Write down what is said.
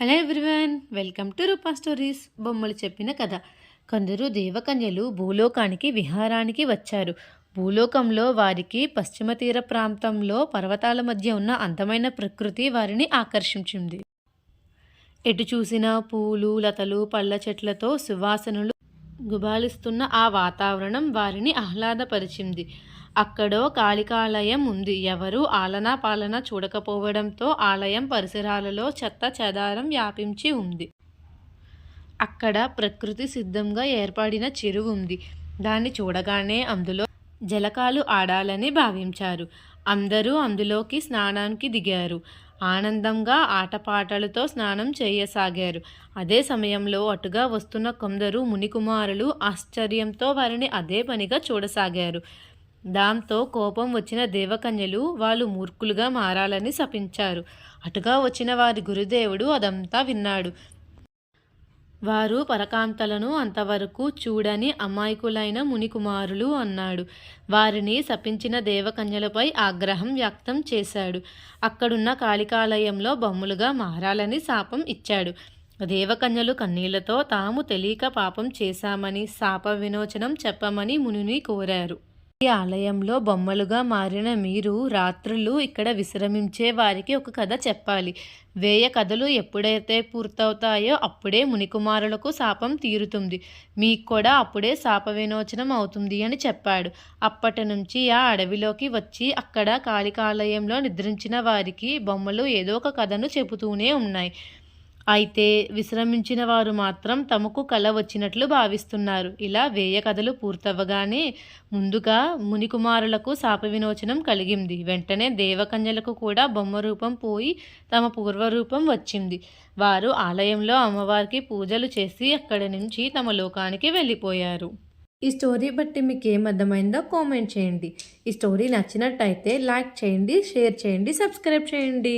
Hello everyone, welcome to Roopa stories. బొమ్మలు చెప్పిన కథ. కొందరు దేవకన్యలు భూలోకానికి విహారానికి వచ్చారు. భూలోకంలో వారికి పశ్చిమ తీర ప్రాంతంలో పర్వతాల మధ్య ఉన్న అందమైన ప్రకృతి వారిని ఆకర్షించింది. ఎటు చూసినా పూలు, లతలు, పళ్ళ చెట్లతో సువాసనలు గుబాళిస్తున్న ఆ వాతావరణం వారిని ఆహ్లాదపరిచింది. అక్కడో కాళికాలయం ఉంది. ఎవరూ ఆలనా పాలన చూడకపోవడంతో ఆలయం పరిసరాలలో చెత్త చెదారం వ్యాపించి ఉంది. అక్కడ ప్రకృతి సిద్ధంగా ఏర్పడిన చెరువు ఉంది. దాన్ని చూడగానే అందులో జలకాలు ఆడాలని భావించారు. అందరూ అందులోకి స్నానానికి దిగారు. ఆనందంగా ఆటపాటలతో స్నానం చేయసాగారు. అదే సమయంలో అటుగా వస్తున్న కొందరు మునికుమారులు ఆశ్చర్యంతో వారిని అదే పనిగా చూడసాగారు. దాంతో కోపం వచ్చిన దేవకన్యలు వాళ్ళు మూర్ఖులుగా మారాలని శపించారు. అటుగా వచ్చిన వారి గురుదేవుడు అదంతా విన్నాడు. వారు పరకాంతలను అంతవరకు చూడని అమాయకులైన మునికుమారులు అన్నాడు. వారిని శపించిన దేవకన్యలపై ఆగ్రహం వ్యక్తం చేశాడు. అక్కడున్న కాళికాలయంలో బొమ్మలుగా మారాలని శాపం ఇచ్చాడు. దేవకన్యలు కన్నీళ్లతో తాము తెలియక పాపం చేశామని శాప విమోచనం చెప్పమని మునిని కోరారు. ఈ ఆలయంలో బొమ్మలుగా మారిన మీరు రాత్రులు ఇక్కడ విశ్రమించే వారికి ఒక కథ చెప్పాలి. 1000 కథలు ఎప్పుడైతే పూర్తవుతాయో అప్పుడే మునికుమారులకు శాపం తీరుతుంది. మీకు కూడా అప్పుడే శాప విమోచనం అవుతుంది అని చెప్పాడు. అప్పటి నుంచి ఆ అడవిలోకి వచ్చి అక్కడ కాళికాలయంలో నిద్రించిన వారికి బొమ్మలు ఏదో ఒక కథను చెబుతూనే ఉన్నాయి. అయితే విశ్రమించిన వారు మాత్రం తమకు కల వచ్చినట్లు భావిస్తున్నారు. ఇలా 1000 కథలు పూర్తవగానే ముందుగా మునికుమారులకు శాప విమోచనం కలిగింది. వెంటనే దేవకన్యలకు కూడా బొమ్మ రూపం పోయి తమ పూర్వరూపం వచ్చింది. వారు ఆలయంలో అమ్మవారికి పూజలు చేసి అక్కడి నుంచి తమ లోకానికి వెళ్ళిపోయారు. ఈ స్టోరీ బట్టి మీకు ఏం అర్థమైందో కామెంట్ చేయండి. ఈ స్టోరీ నచ్చినట్టయితే లైక్ చేయండి, షేర్ చేయండి, సబ్స్క్రైబ్ చేయండి.